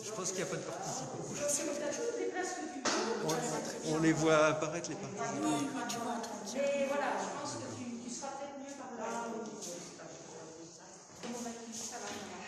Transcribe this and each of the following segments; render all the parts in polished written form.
Je pense qu'il n'y a pas de participants. On les voit apparaître, les participants. Et voilà, je pense que tu seras peut-être mieux par là. Comment vas-tu? Ça va, ça va.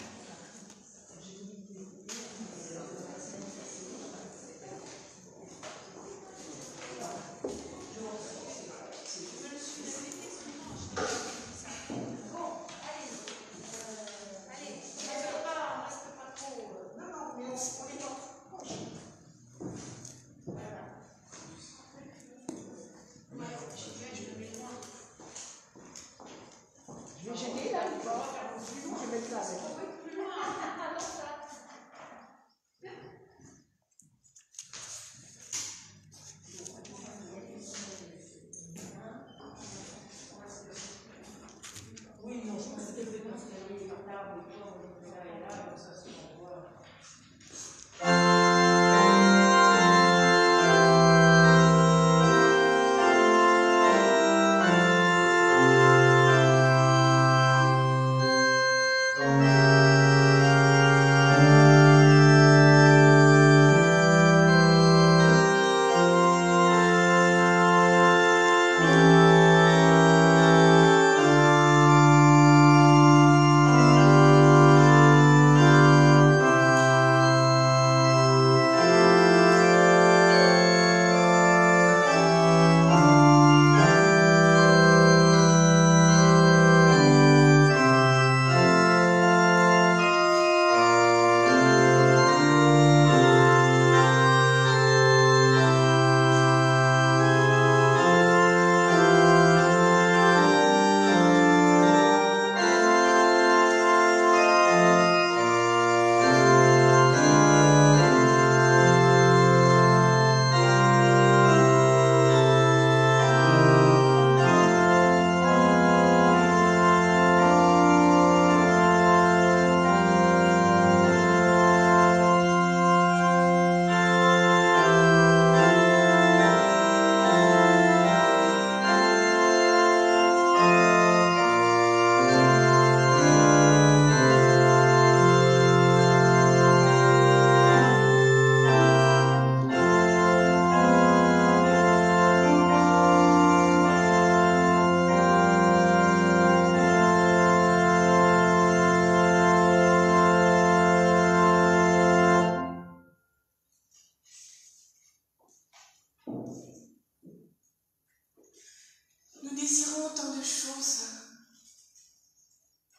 Nous désirons tant de choses.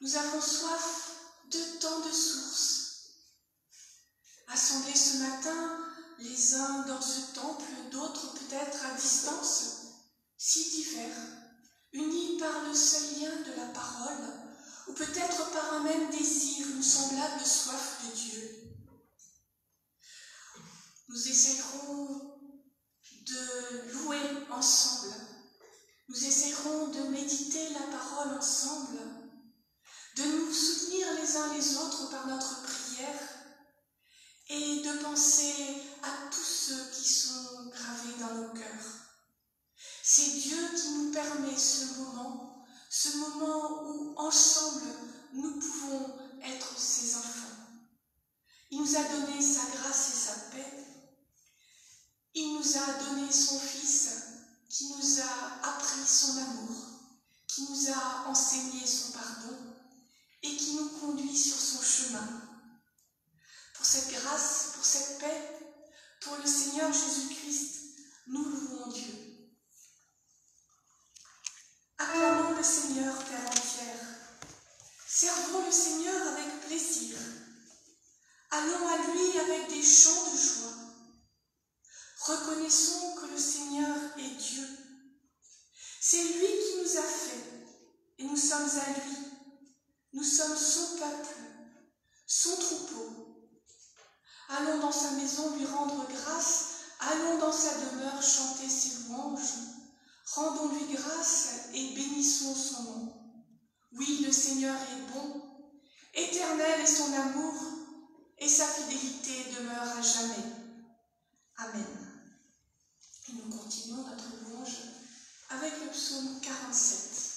Nous avons soif de tant de sources. Assemblés ce matin, les uns dans ce temple, d'autres peut-être à distance, si divers, unis par le seul lien de la parole, ou peut-être par un même désir, une semblable soif de Dieu. Nous essayerons de louer ensemble. Nous essaierons de méditer la parole ensemble, de nous soutenir les uns les autres par notre prière et de penser à tous ceux qui sont gravés dans nos cœurs. C'est Dieu qui nous permet ce moment où ensemble nous pouvons être ses enfants. Il nous a donné sa grâce et sa paix. Il nous a donné son Fils qui nous a appris son amour, qui nous a enseigné son pardon et qui nous conduit sur son chemin. Pour cette grâce, pour cette paix, pour le Seigneur Jésus-Christ, nous louons Dieu. Acclamons le Seigneur, terre entière. Servons le Seigneur avec plaisir. Allons à lui avec des chants de joie. Reconnaissons que le Seigneur est Dieu. C'est lui qui nous a fait et nous sommes à lui. Nous sommes son peuple, son troupeau. Allons dans sa maison lui rendre grâce, allons dans sa demeure chanter ses louanges. Rendons-lui grâce et bénissons son nom. Oui, le Seigneur est bon, éternel est son amour, et sa fidélité demeure à jamais. Amen. Et nous continuons notre louange avec le psaume 47.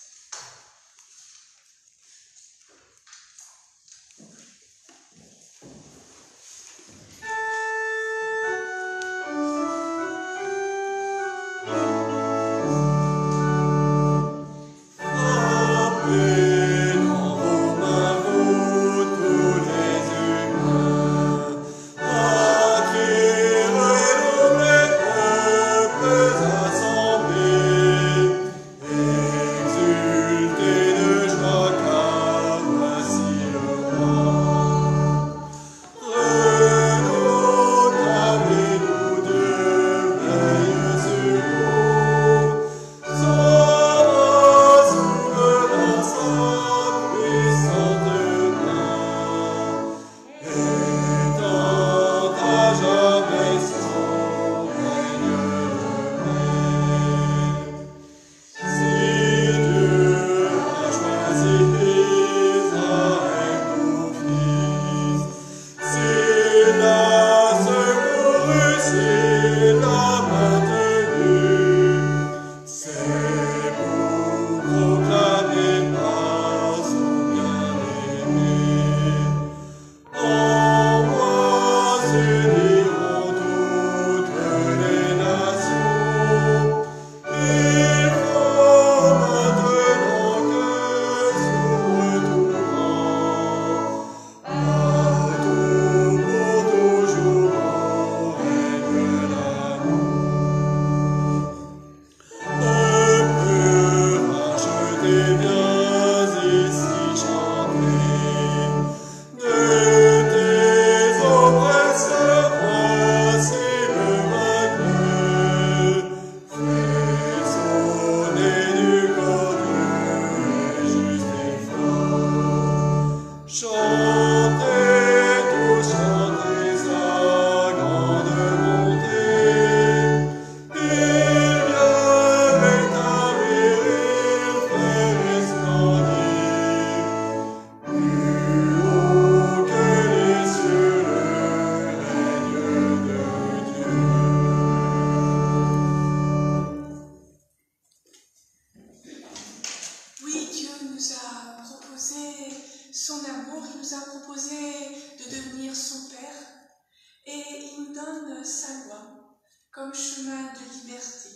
donne sa loi comme chemin de liberté.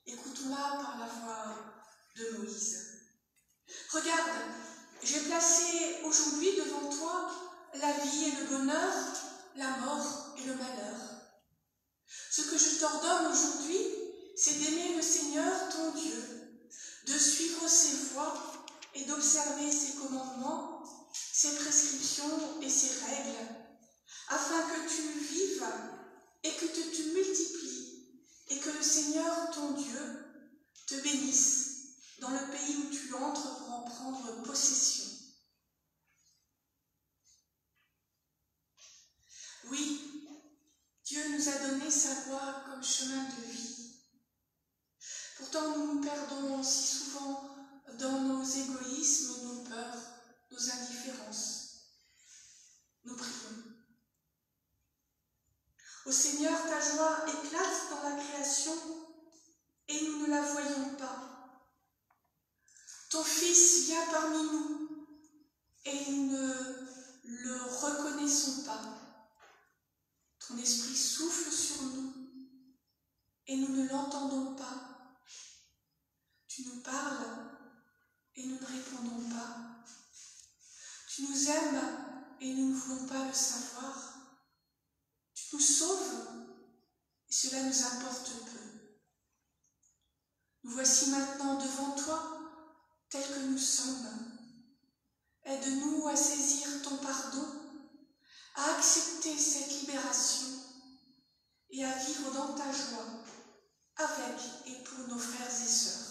Écoutons-la par la voix de Moïse. Regarde, j'ai placé aujourd'hui devant toi la vie et le bonheur, la mort et le malheur. Ce que je t'ordonne aujourd'hui, c'est d'aimer le Seigneur ton Dieu, de suivre ses voies et d'observer ses commandements, ses prescriptions et ses règles, afin que tu vives et que tu multiplies, et que le Seigneur ton Dieu te bénisse dans le pays où tu entres pour en prendre possession. Oui, Dieu nous a donné sa loi comme chemin de vie. Pourtant, nous nous perdons si souvent dans nos égoïsmes, nos peurs, nos indifférences. Nous prions. Ô Seigneur, ta joie éclate dans la création et nous ne la voyons pas. Ton Fils vient parmi nous et nous ne le reconnaissons pas. Ton esprit souffle sur nous et nous ne l'entendons pas. Tu nous parles et nous ne répondons pas. Tu nous aimes et nous ne voulons pas le savoir. Tu nous sauves et cela nous importe peu. Nous voici maintenant devant toi, tels que nous sommes. Aide-nous à saisir ton pardon, à accepter cette libération et à vivre dans ta joie, avec et pour nos frères et sœurs.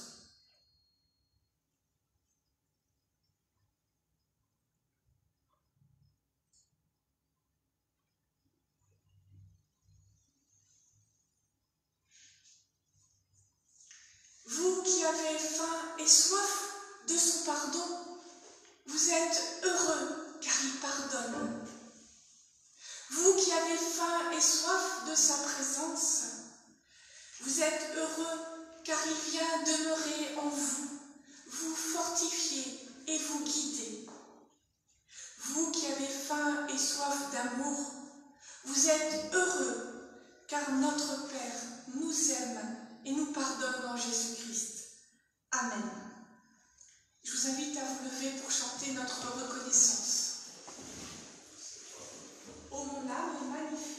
Vous qui avez faim et soif de son pardon, vous êtes heureux car il pardonne. Vous qui avez faim et soif de sa présence, vous êtes heureux car il vient demeurer en vous, vous fortifier et vous guider. Vous qui avez faim et soif d'amour, vous êtes heureux car notre Père nous aime et nous pardonne en Jésus-Christ. Amen. Je vous invite à vous lever pour chanter notre reconnaissance. Ô mon âme est magnifique.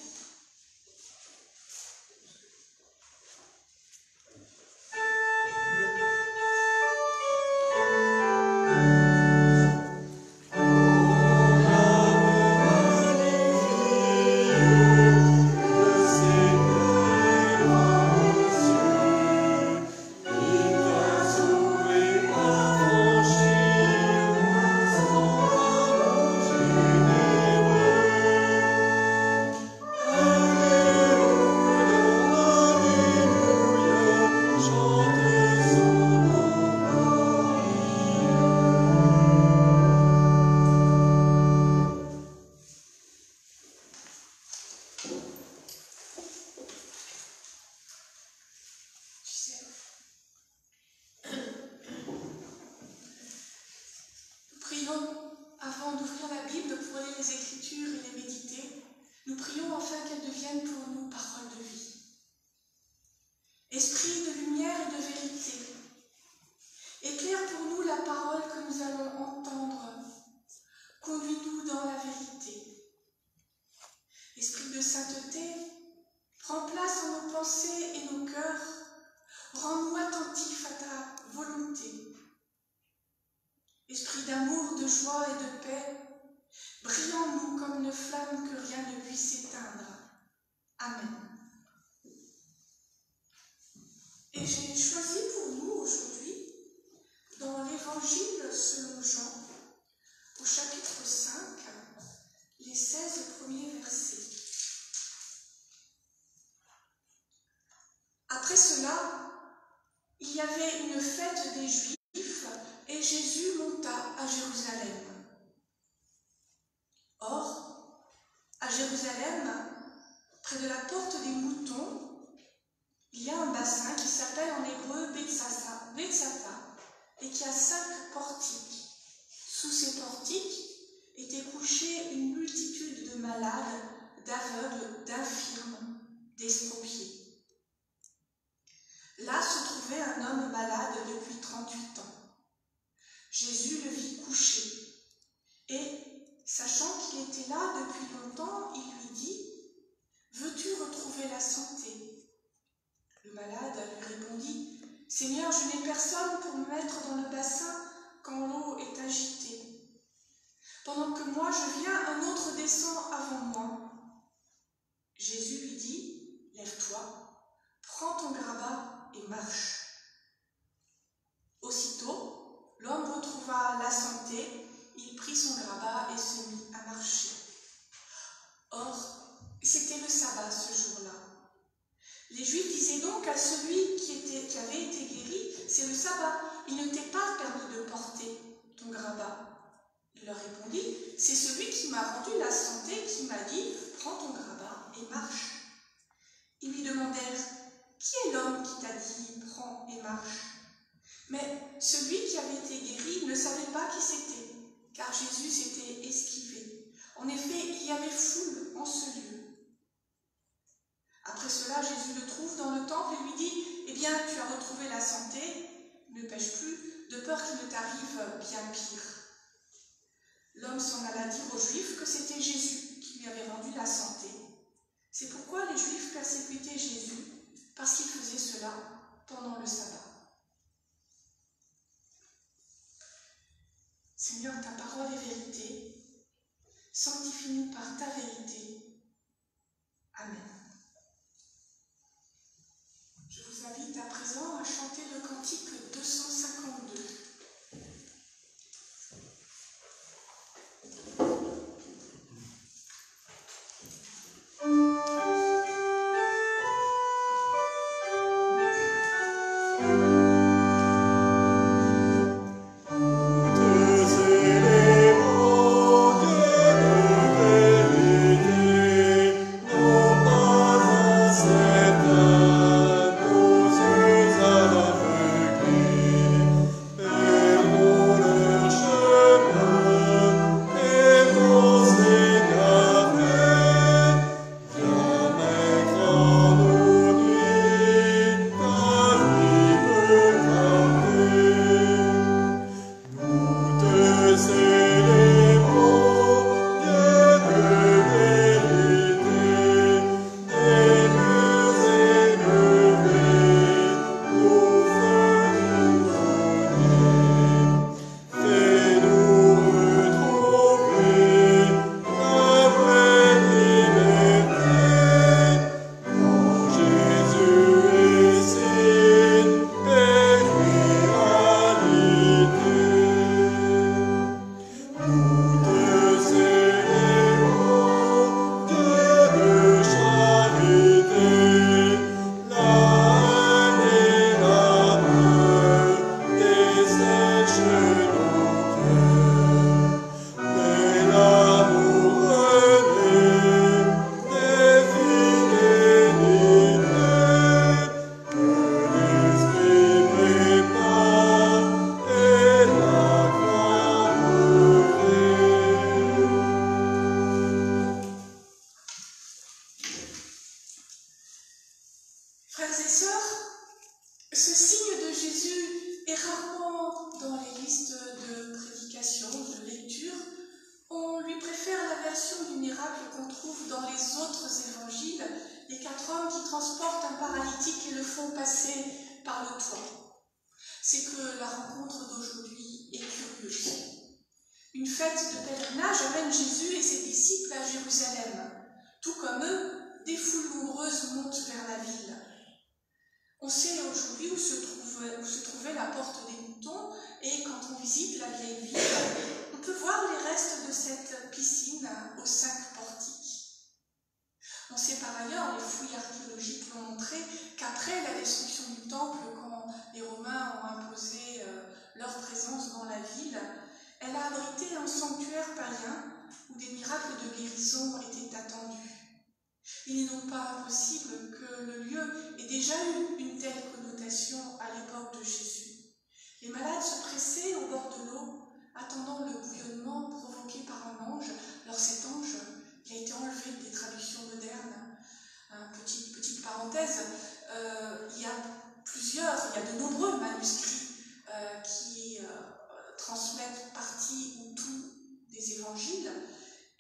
Avant d'ouvrir la Bible pour lire les Écritures et les méditer, nous prions afin qu'elles deviennent pour nous paroles de vie. Esprit de lumière et de vérité, éclaire pour nous la parole que nous allons entendre. Conduis-nous dans la vérité. Esprit de sainteté, prends place en nos pensées et nos cœurs. Rends-nous attentifs à ta volonté. Esprit d'amour, de joie et de paix, brille en nous comme une flamme que rien ne puisse éteindre. Amen. Et j'ai choisi pour nous aujourd'hui, dans l'Évangile selon Jean, au chapitre 5, les 16 premiers versets. Après cela, il y avait une fête des Juifs, et Jésus monta à Jérusalem. Or, à Jérusalem, près de la porte des moutons, il y a un bassin qui s'appelle en hébreu Bethsata, et qui a 5 portiques. Sous ces portiques étaient couchés une multitude de malades, d'aveugles, d'infirmes, d'estropiés. Là se trouvait un homme malade depuis 38 ans. Jésus le vit couché et, sachant qu'il était là depuis longtemps, il lui dit « Veux-tu retrouver la santé ?» Le malade lui répondit « Seigneur, je n'ai personne pour me mettre dans le bassin quand l'eau est agitée. Pendant que moi je viens, un autre descend avant moi. » Jésus lui dit « Lève-toi, prends ton grabat et marche. » Aussitôt, l'homme retrouva la santé, il prit son grabat et se mit à marcher. Or, c'était le sabbat ce jour-là. Les Juifs disaient donc à celui qui avait été guéri, c'est le sabbat, il ne t'est pas permis de porter ton grabat. Il leur répondit, c'est celui qui m'a rendu la santé qui m'a dit, prends ton grabat et marche. Ils lui demandèrent, qui est l'homme qui t'a dit, prends et marche? Mais celui qui avait été guéri ne savait pas qui c'était, car Jésus s'était esquivé. En effet, il y avait foule en ce lieu. Après cela, Jésus le trouve dans le temple et lui dit « Eh bien, tu as retrouvé la santé, ne pêche plus, de peur qu'il ne t'arrive bien pire. » L'homme s'en alla dire aux Juifs que c'était Jésus qui lui avait rendu la santé. C'est pourquoi les Juifs persécutaient Jésus, parce qu'il faisait cela pendant le sabbat. Seigneur, ta parole est vérité, sanctifie-nous par ta vérité. Amen. Je vous invite à présent à chanter le cantique 252. C'est que la rencontre d'aujourd'hui est curieuse. Une fête de pèlerinage amène Jésus et ses disciples à Jérusalem. Tout comme eux, des foules nombreuses montent vers la ville. On sait aujourd'hui où se trouvait la porte des moutons, et quand on visite la vieille ville, on peut voir les restes de cette piscine aux 5 portiques. On sait par ailleurs, les fouilles archéologiques l'ont montré, qu'après la destruction du temple, quand les Romains ont imposé leur présence dans la ville, elle a abrité un sanctuaire païen où des miracles de guérison étaient attendus. Il n'est donc pas impossible que le lieu ait déjà eu une telle connotation à l'époque de Jésus. Les malades se pressaient au bord de l'eau, attendant le bouillonnement provoqué par un ange. Alors cet ange, il a été enlevé des traductions parenthèse, il y a de nombreux manuscrits qui transmettent partie ou tout des évangiles,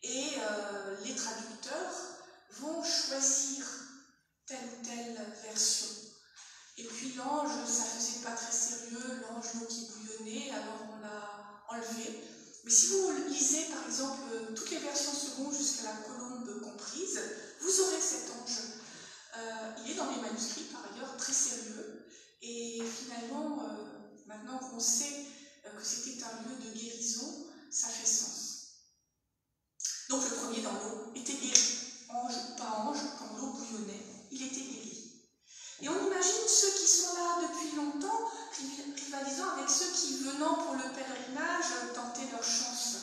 et les traducteurs vont choisir telle ou telle version. Et puis l'ange, ça faisait pas très sérieux, l'ange l'eau qui bouillonnait, alors on l'a enlevé. Mais si vous lisez par exemple toutes les versions secondes jusqu'à la colombe comprise, vous aurez cet ange. Il est dans les manuscrits par ailleurs très sérieux, et finalement, maintenant qu'on sait que c'était un lieu de guérison, ça fait sens. Donc le premier dans l'eau était guéri, ange ou pas ange, quand l'eau bouillonnait, il était guéri. Et on imagine ceux qui sont là depuis longtemps, rivalisant avec ceux qui, venant pour le pèlerinage, tentaient leur chance.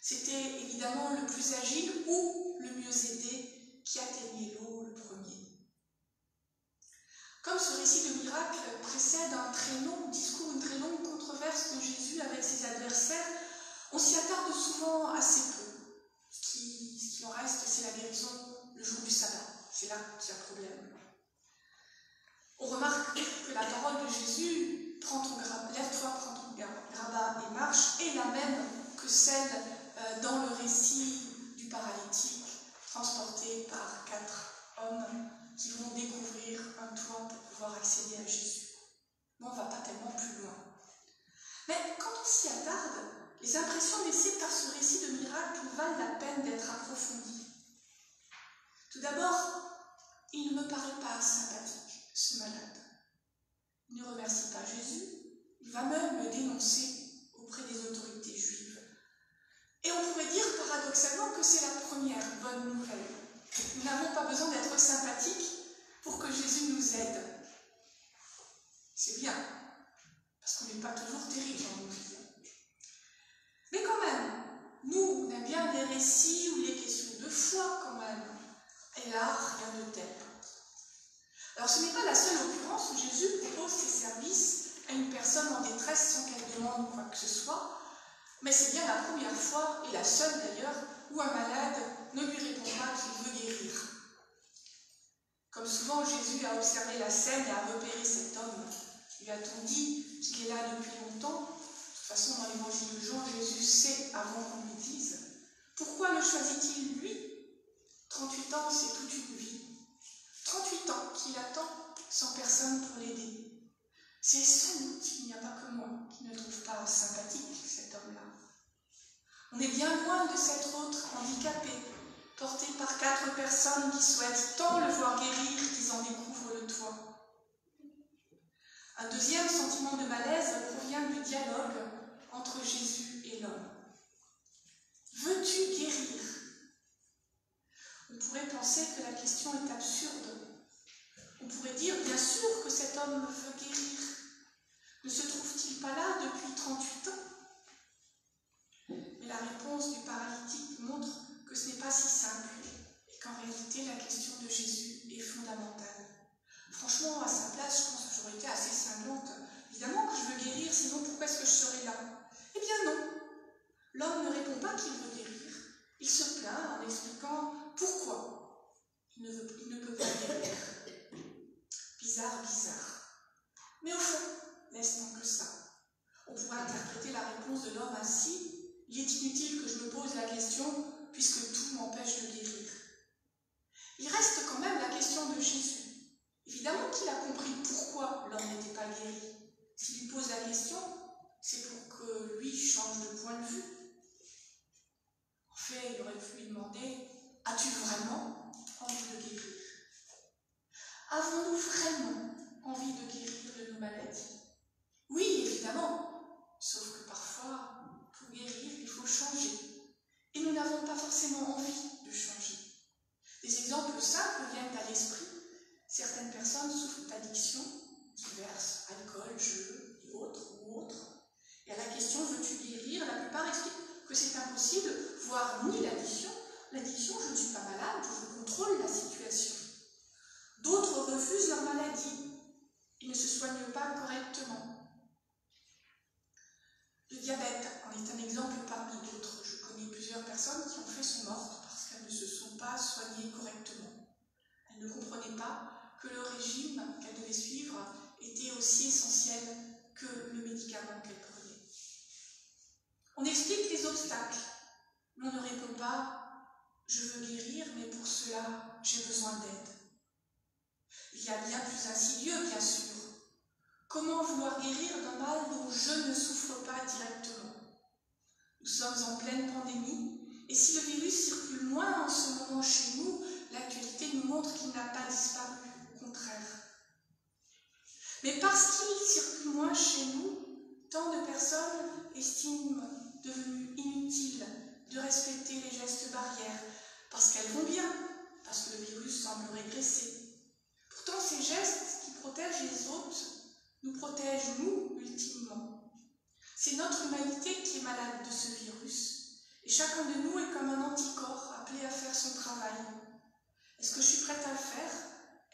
C'était évidemment le plus agile ou le mieux aidé qui atteignait l'eau le premier. Comme ce récit de miracle précède un très long discours, une très longue controverse de Jésus avec ses adversaires, on s'y attarde souvent assez peu. Ce qui en reste, c'est la guérison le jour du sabbat. C'est là qu'il y a problème. On remarque que la parole de Jésus, lève-toi, prends ton grabat et marche, est la même que celle dans le récit du paralytique, transporté par 4 hommes qui vont découvrir un toit pour pouvoir accéder à Jésus. Mais on ne va pas tellement plus loin. Mais quand on s'y attarde, les impressions laissées par ce récit de miracle valent la peine d'être approfondies. Tout d'abord, il ne me paraît pas sympathique, ce malade. Il ne remercie pas Jésus, il va même le dénoncer auprès des autorités juives. Et on pourrait dire paradoxalement que c'est la première bonne nouvelle. Nous n'avons pas besoin d'être sympathiques pour que Jésus nous aide. C'est bien, parce qu'on n'est pas toujours terrible dans nos vies. Mais quand même, nous, on aime bien les récits ou les questions de foi quand même. Et là, rien de tel. Alors ce n'est pas la seule occurrence où Jésus propose ses services à une personne en détresse sans qu'elle demande quoi que ce soit, mais c'est bien la première fois, et la seule d'ailleurs, où un malade ne lui répond pas qu'il veut guérir. Comme souvent, Jésus a observé la scène et a repéré cet homme. Lui a-t-on dit qu'il est là depuis longtemps? De toute façon, dans l'évangile de Jean, Jésus sait avant qu'on lui dise. Pourquoi le choisit-il lui? 38 ans, c'est toute une vie. 38 ans qu'il attend sans personne pour l'aider. C'est sans doute qu'il n'y a pas que moi qui ne trouve pas sympathique cet homme-là. On est bien loin de cet autre handicapé, porté par 4 personnes qui souhaitent tant le voir guérir qu'ils en découvrent le toit. Un deuxième sentiment de malaise provient du dialogue entre Jésus et l'homme. Veux-tu guérir? On pourrait penser que la question est absurde. On pourrait dire, bien sûr que cet homme veut guérir. Ne se trouve-t-il pas là depuis 38 ans? Mais la réponse du paralytique montre que ce n'est pas si simple et qu'en réalité la question de Jésus est fondamentale. Franchement, à sa place, je pense que j'aurais été assez cinglante. Évidemment que je veux guérir, sinon pourquoi est-ce que je serais là? Eh bien non. L'homme ne répond pas qu'il veut guérir. Il se plaint en expliquant pourquoi il ne peut pas guérir. Bizarre, bizarre. Mais au fond, n'est-ce que ça? On pourrait interpréter la réponse de l'homme ainsi. Il est inutile que je me pose la question puisque tout m'empêche de guérir. Il reste quand même la question de Jésus. Évidemment qu'il a compris pourquoi l'homme n'était pas guéri. S'il lui pose la question, c'est pour que lui change de point de vue. En fait, il aurait pu lui demander, as-tu vraiment envie de guérir? Avons-nous vraiment envie de guérir de nos maladies? Oui, évidemment, sauf que parfois, pour guérir, il faut changer. Et nous n'avons pas forcément envie de changer. Des exemples simples viennent à l'esprit. Certaines personnes souffrent d'addictions diverses, alcool, jeux et autres. Et à la question, veux-tu guérir? La plupart expliquent que c'est impossible, voire ni l'addiction. L'addiction, je ne suis pas malade, je contrôle la situation. D'autres refusent leur maladie et ne se soignent pas correctement. Le diabète en est un exemple parmi d'autres. Je connais plusieurs personnes qui sont mortes parce qu'elles ne se sont pas soignées correctement. Elles ne comprenaient pas que le régime qu'elle devait suivre était aussi essentiel que le médicament qu'elle prenait. On explique les obstacles, mais on ne répond pas « je veux guérir, mais pour cela, j'ai besoin d'aide ». Il y a bien plus insidieux, bien sûr. Comment vouloir guérir d'un mal dont je ne souffre pas directement? Nous sommes en pleine pandémie, et si le virus circule moins en ce moment chez nous, l'actualité nous montre qu'il n'a pas disparu, au contraire. Mais parce qu'il circule moins chez nous, tant de personnes estiment devenu inutile de respecter les gestes barrières, parce qu'elles vont bien, parce que le virus semble régresser. Pourtant, ces gestes qui protègent les autres nous protègent, nous, ultimement. C'est notre humanité qui est malade de ce virus, et chacun de nous est comme un anticorps appelé à faire son travail. Est-ce que je suis prête à le faire?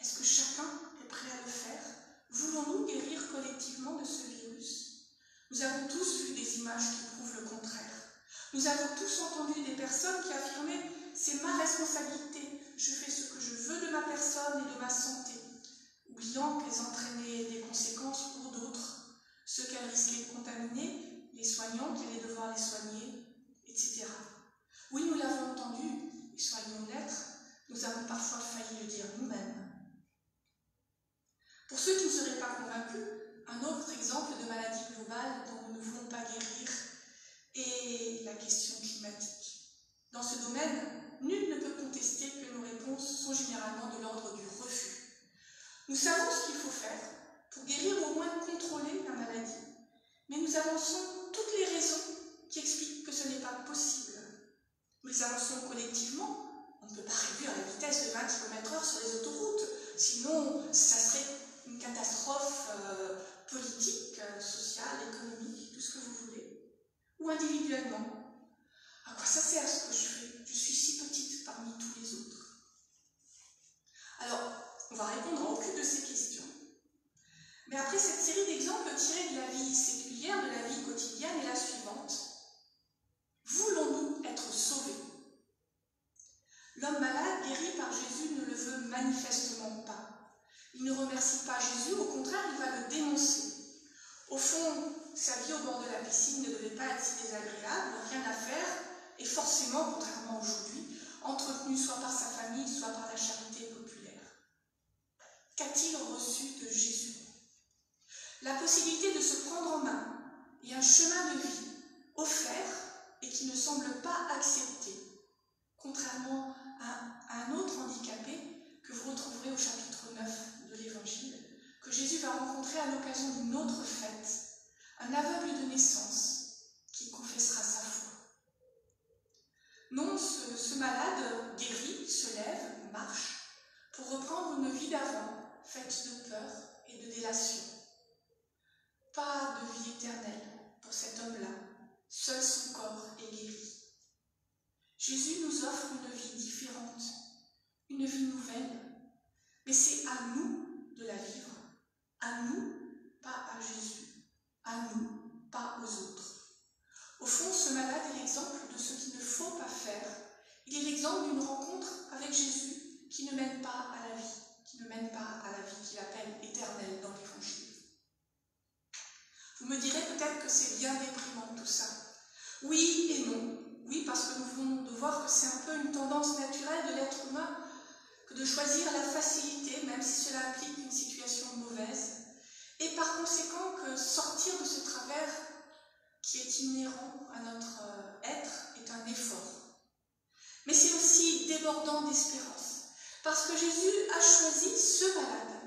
Est-ce que chacun est prêt à le faire? Voulons-nous guérir collectivement de ce virus? Nous avons tous vu des images qui prouvent le contraire. Nous avons tous entendu des personnes qui affirmaient « c'est ma responsabilité, je fais ce que je veux de ma personne et de ma santé », oubliant qu'elles entraînaient des conséquences pour d'autres, ceux qu'elles risquaient de contaminer, les soignants qui allaient devoir les soigner, etc. Oui, nous l'avons entendu, et soyons honnêtes, nous avons parfois failli le dire nous-mêmes. Pour ceux qui ne seraient pas convaincus, un autre exemple de maladie globale dont nous ne voulons pas guérir est la question climatique. Dans ce domaine, nul ne peut contester que nos réponses sont généralement de l'ordre du refus. Nous savons ce qu'il faut faire pour guérir ou au moins contrôler la maladie, mais nous avançons toutes les raisons qui expliquent que ce n'est pas possible. Nous les avançons collectivement. On ne peut pas réduire la vitesse de 20 km/h sur les autoroutes, sinon ça serait une catastrophe politique, sociale, économique, tout ce que vous voulez. Ou individuellement. À quoi ça sert ce que je fais? Je suis si petite parmi tous les autres. Alors, on va répondre à aucune de ces questions. Mais après cette série d'exemples tirés de la vie séculière, de la vie quotidienne, est la suivante. Voulons-nous être sauvés? L'homme malade guéri par Jésus ne le veut manifestement pas. Il ne remercie pas Jésus, au contraire, il va le dénoncer. Au fond, sa vie au bord de la piscine ne devait pas être si désagréable, rien à faire, et forcément, contrairement à aujourd'hui, entretenu soit par sa famille, soit par la charité populaire. Qu'a-t-il reçu de Jésus? La possibilité de se prendre en main et un chemin de vie offert et qui ne semble pas accepté, contrairement à un autre handicapé que vous retrouverez au chapitre 9 de l'Évangile, que Jésus va rencontrer à l'occasion d'une autre fête, un aveugle de naissance qui confessera sa foi. Non, ce malade guéri se lève, marche, pour reprendre une vie d'avant, faite de peur et de délation. Pas de vie éternelle pour cet homme-là, seul son corps est guéri. Jésus nous offre une vie différente, une vie nouvelle, mais c'est à nous de la vivre, à nous, pas à Jésus, à nous, pas aux autres. Au fond, ce malade est l'exemple de ce qu'il ne faut pas faire. Il est l'exemple d'une rencontre avec Jésus qui ne mène pas à la vie, qui ne mène pas à la vie qu'il appelle éternelle dans l'Évangile. Vous me direz peut-être que c'est bien déprimant tout ça. Oui et non. Oui, parce que nous venons de voir que c'est un peu une tendance naturelle de l'être humain que de choisir la facilité, même si cela implique une situation mauvaise, et par conséquent que sortir de ce travers qui est inhérent à notre être est un effort. Mais c'est aussi débordant d'espérance, parce que Jésus a choisi ce malade,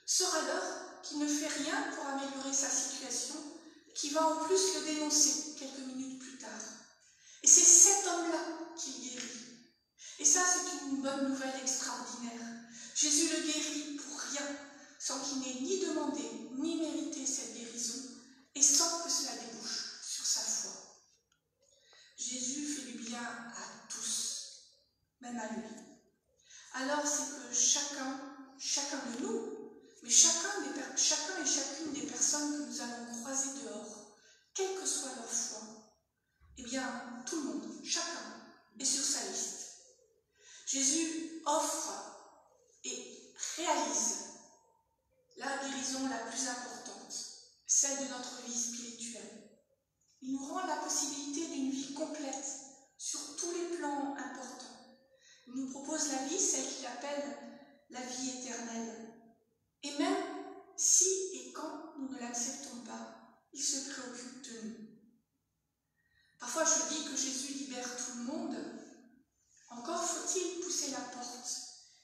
ce râleur qui ne fait rien pour améliorer sa situation, qui va en plus le dénoncer quelques minutes plus tard. Et c'est cet homme-là qu'il guérit. Et ça, c'est une bonne nouvelle extraordinaire. Jésus le guérit pour rien, sans qu'il n'ait ni demandé, ni mérité cette guérison, et sans que cela débouche sur sa foi. Jésus fait du bien à tous, même à lui. Alors c'est que chacun de nous, mais chacun et chacune des personnes que nous allons croiser dehors, quelle que soit leur foi, eh bien, tout le monde, chacun, est sur sa liste. Jésus offre et réalise la guérison la plus importante, celle de notre vie spirituelle. Il nous rend la possibilité d'une vie complète sur tous les plans importants. Il nous propose la vie, celle qu'il appelle la vie éternelle. Et même si et quand nous ne l'acceptons pas, il se préoccupe de nous. Parfois je dis que Jésus libère tout le monde. Encore faut-il pousser la porte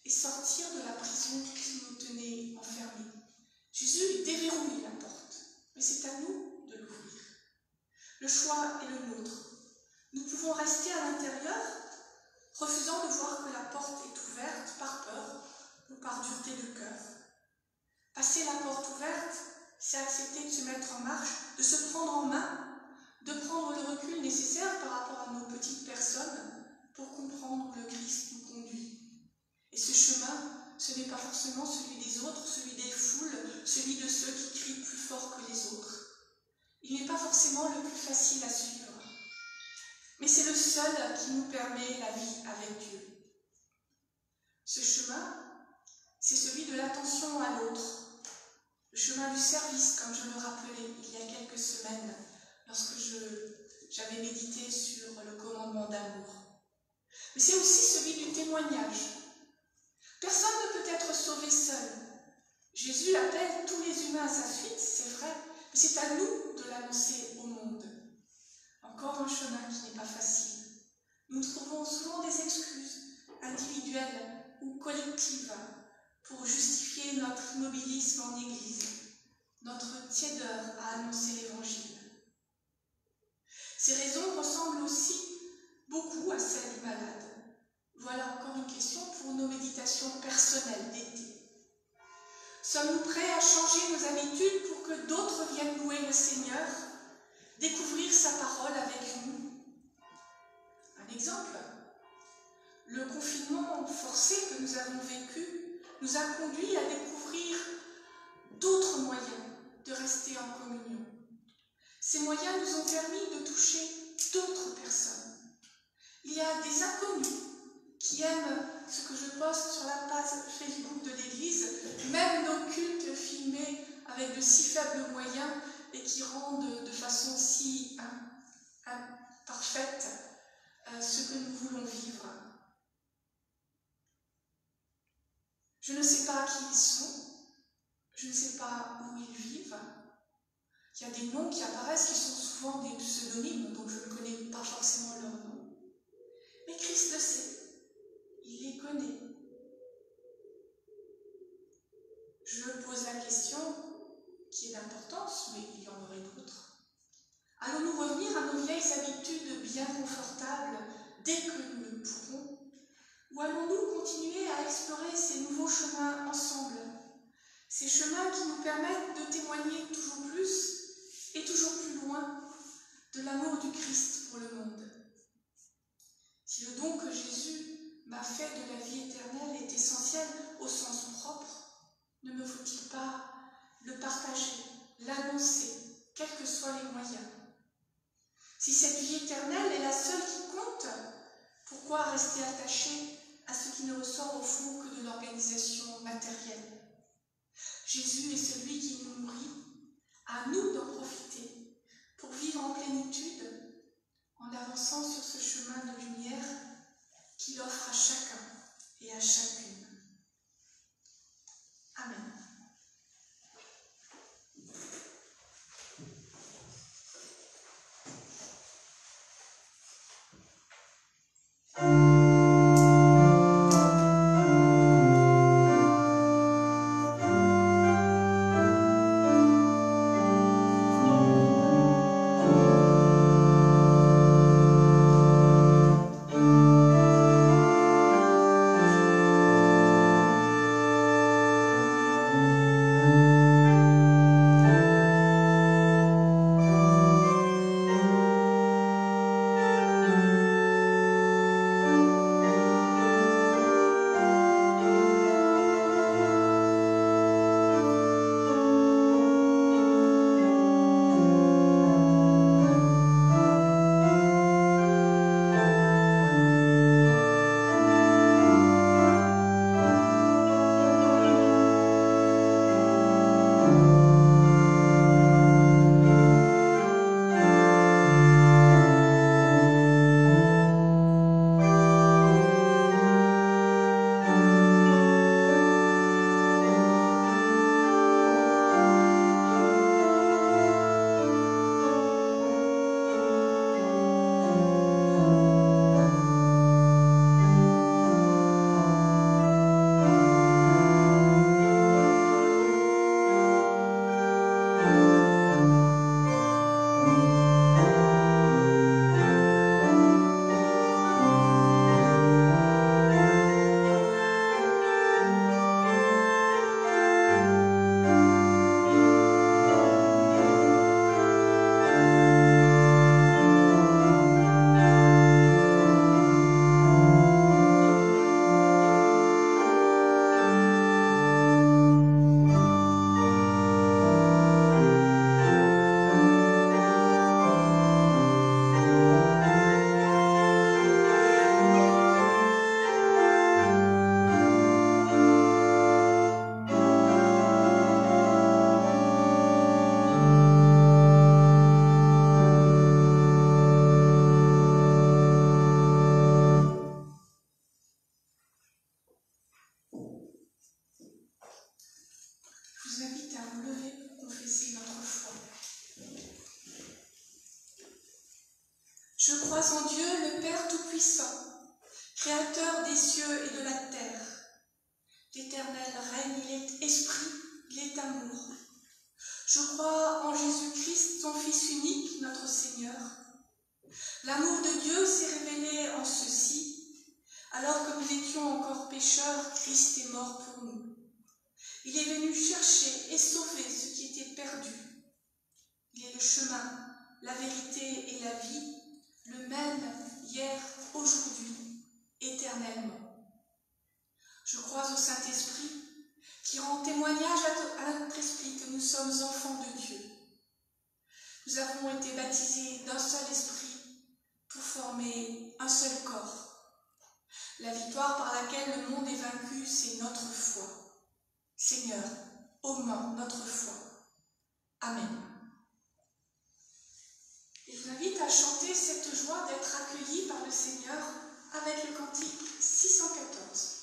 et sortir de la prison qui nous tenait enfermés. Jésus déverrouille la porte, mais c'est à nous de l'ouvrir. Le choix est le nôtre. Nous pouvons rester à l'intérieur, refusant de voir que la porte est ouverte par peur ou par dureté de cœur. Passer la porte ouverte, c'est accepter de se mettre en marche, de se prendre en main, de prendre le recul nécessaire par rapport à nos petites personnes pour comprendre où le Christ nous conduit. Et ce chemin, ce n'est pas forcément celui des autres, celui des foules, celui de ceux qui crient plus fort que les autres. Il n'est pas forcément le plus facile à suivre, mais c'est le seul qui nous permet la vie avec Dieu. Ce chemin, c'est celui de l'attention à l'autre, le chemin du service, comme je le rappelais il y a quelques semaines, lorsque j'avais médité sur le commandement d'amour. Mais c'est aussi celui du témoignage. Personne ne peut être sauvé seul. Jésus appelle tous les humains à sa suite, c'est vrai, mais c'est à nous de l'annoncer au monde. Encore un chemin qui n'est pas facile. Nous trouvons souvent des excuses, individuelles ou collectives, pour justifier notre immobilisme en Église, notre tiédeur à annoncer l'Évangile. Ces raisons ressemblent aussi beaucoup à celles du malade. Voilà encore une question pour nos méditations personnelles d'été. Sommes-nous prêts à changer nos habitudes pour que d'autres viennent louer le Seigneur, découvrir sa parole avec nous? Un exemple, le confinement forcé que nous avons vécu nous a conduits à découvrir d'autres moyens de rester en communion. Ces moyens nous ont permis de toucher d'autres personnes. Il y a des inconnus qui aiment ce que je poste sur la page Facebook de l'Église, même nos cultes filmés avec de si faibles moyens et qui rendent de façon si parfaite ce que nous voulons vivre. Je ne sais pas qui ils sont, je ne sais pas où ils vivent. Il y a des noms qui apparaissent qui sont souvent des pseudonymes, donc je ne connais pas forcément leur nom. Mais Christ le sait. Il les connaît. Je pose la question qui est d'importance, mais il y en aurait d'autres. Allons-nous revenir à nos vieilles habitudes bien confortables dès que nous le pourrons? Ou allons-nous continuer à explorer ces nouveaux chemins ensemble? Ces chemins qui nous permettent de témoigner toujours plus et toujours plus loin de l'amour du Christ pour le monde. Si le don que Jésus m'a fait de la vie éternelle est essentiel au sens propre, ne me faut-il pas le partager, l'annoncer, quels que soient les moyens? Si cette vie éternelle est la seule qui compte, pourquoi rester attaché à ce qui ne ressort au fond que de l'organisation matérielle? Jésus est celui qui nous nourrit, à nous d'en profiter pour vivre en plénitude en avançant sur ce chemin de lumière qu'il offre à chacun et à chacune. Amen. Je crois en Dieu, le Père Tout-Puissant, Créateur des cieux et de la terre. L'Éternel règne, il est esprit, il est amour. Je crois en Jésus-Christ, son Fils unique, notre Seigneur. L'amour de Dieu s'est révélé en ceci. Alors que nous étions encore pécheurs, Christ est mort pour nous. Il est venu chercher et sauver ce qui était perdu. Il est le chemin, la vérité et la vie, le même hier, aujourd'hui, éternellement. Je crois au Saint-Esprit qui rend témoignage à notre esprit que nous sommes enfants de Dieu. Nous avons été baptisés d'un seul esprit pour former un seul corps. La victoire par laquelle le monde est vaincu, c'est notre foi. Seigneur, augmente notre foi. Amen. Et je vous invite à chanter cette joie d'être accueillis par le Seigneur avec le cantique 614.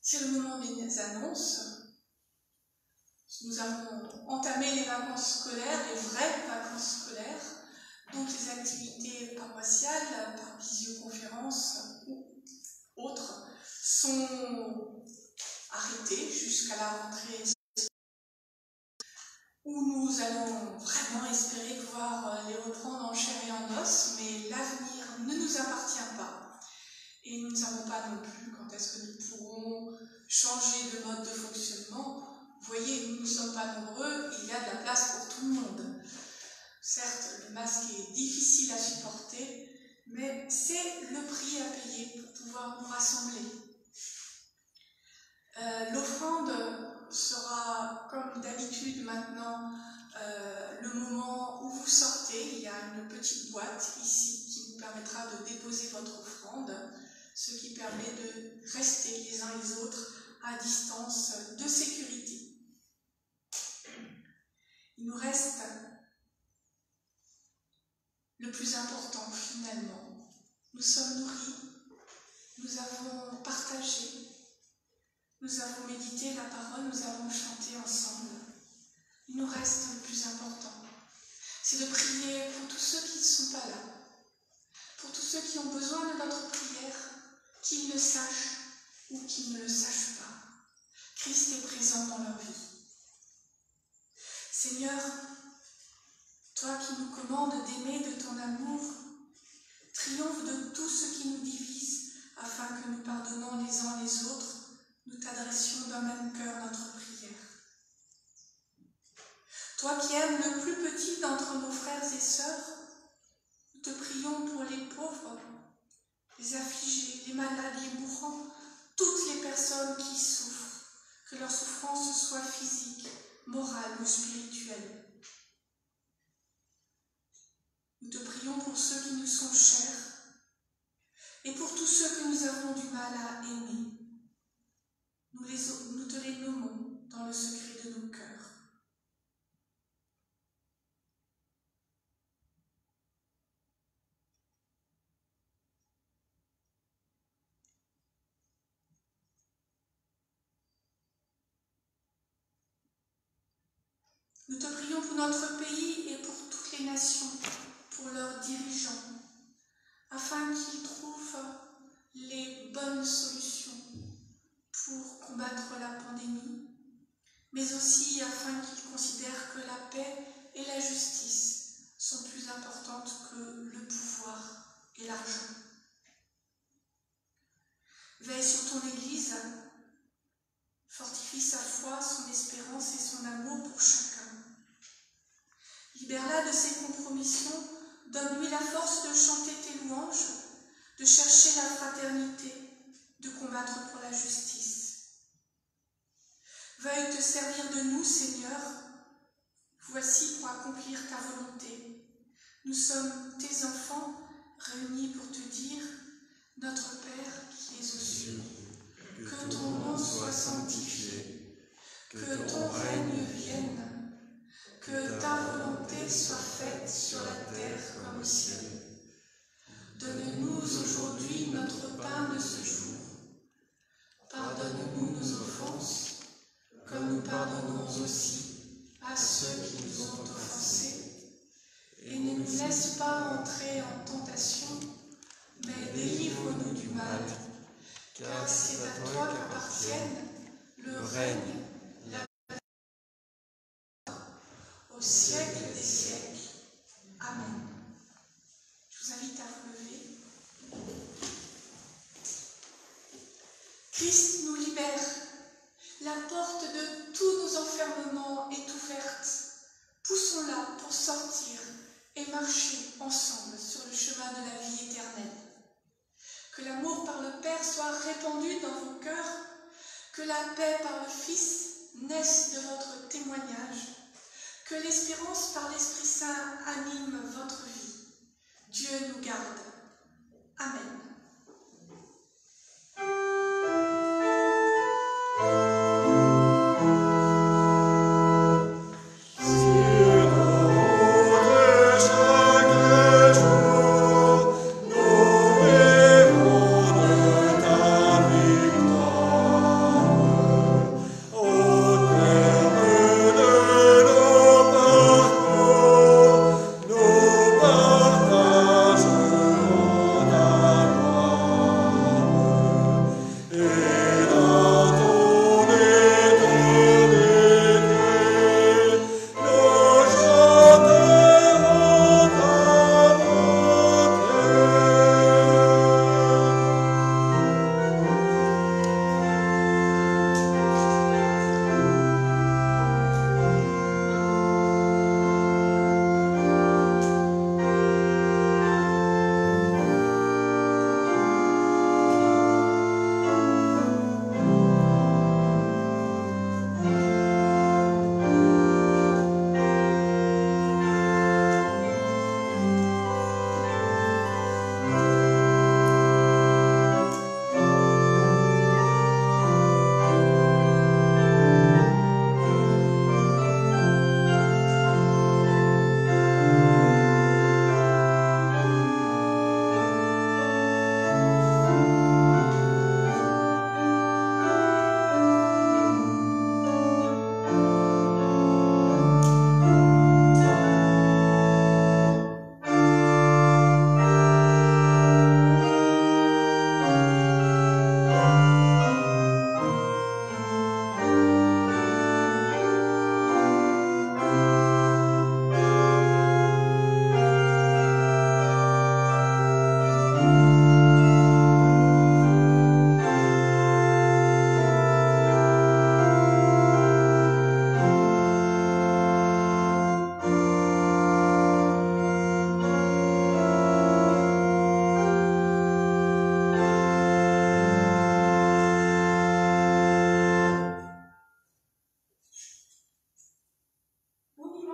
C'est le moment des annonces. Nous avons entamé les vacances scolaires, les vraies vacances scolaires, donc les activités paroissiales par visioconférence ou autres sont arrêtées jusqu'à la rentrée où nous allons vraiment espérer pouvoir les reprendre en chair et en os, mais l'avenir ne nous appartient pas. Et nous ne savons pas non plus quand est-ce que nous pourrons changer de mode de fonctionnement. Vous voyez, nous ne sommes pas nombreux, il y a de la place pour tout le monde. Certes, le masque est difficile à supporter, mais c'est le prix à payer pour pouvoir nous rassembler. L'offrande sera, comme d'habitude maintenant, le moment où vous sortez. Il y a une petite boîte ici qui vous permettra de déposer votre offrande, ce qui permet de rester les uns les autres à distance de sécurité. Il nous reste le plus important finalement. Nous sommes nourris, nous avons partagé, nous avons médité la parole, nous avons chanté ensemble. Il nous reste le plus important, c'est de prier pour tous ceux qui ne sont pas là, pour tous ceux qui ont besoin de notre prière, qu'ils le sachent ou qu'ils ne le sachent pas. Christ est présent dans leur vie. Seigneur, toi qui nous commandes d'aimer de ton amour, triomphe de tout ce qui nous divise, afin que nous pardonnons les uns les autres, nous t'adressions d'un même cœur notre prière. Toi qui aimes le plus petit d'entre nos frères et sœurs, nous te prions pour les pauvres, les affligés, les malades, les mourants, toutes les personnes qui souffrent, que leur souffrance soit physique, morale ou spirituelle. Nous te prions pour ceux qui nous sont chers et pour tous ceux que nous avons du mal à aimer. Nous te les nommons dans le secret de nos cœurs. Nous te prions pour notre pays et pour toutes les nations, pour leurs dirigeants, afin qu'ils trouvent les bonnes solutions pour combattre la pandémie, mais aussi afin qu'ils considèrent que la paix et la justice sont plus importantes que le pouvoir et l'argent. Veille sur ton Église, fortifie sa foi, son espérance et son amour pour chacun. Libère-la de ses compromissions, donne-lui la force de chanter tes louanges, de chercher la fraternité, de combattre pour la justice. Veuille te servir de nous, Seigneur. Voici pour accomplir ta volonté. Nous sommes tes enfants, réunis pour te dire, notre Père qui es aux cieux, que ton nom soit sanctifié, que ton règne vienne, que ta volonté soit faite sur la terre comme au ciel. Donne-nous aujourd'hui notre pain de ce jour. Pardonne-nous nos offenses, comme nous pardonnons aussi à ceux qui nous ont offensés. Et ne nous laisse pas entrer en tentation, mais délivre-nous du mal, car c'est à toi qu'appartiennent le règne, au siècle des siècles. Amen. Je vous invite à vous lever. Christ nous libère. La porte de tous nos enfermements est ouverte. Poussons-la pour sortir et marcher ensemble sur le chemin de la vie éternelle. Que l'amour par le Père soit répandu dans vos cœurs, que la paix par le Fils naisse de votre témoignage, que l'espérance par l'Esprit Saint anime votre vie. Dieu nous garde. Amen. Nous partagerons ta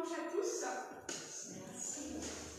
dimanche à tous. Merci.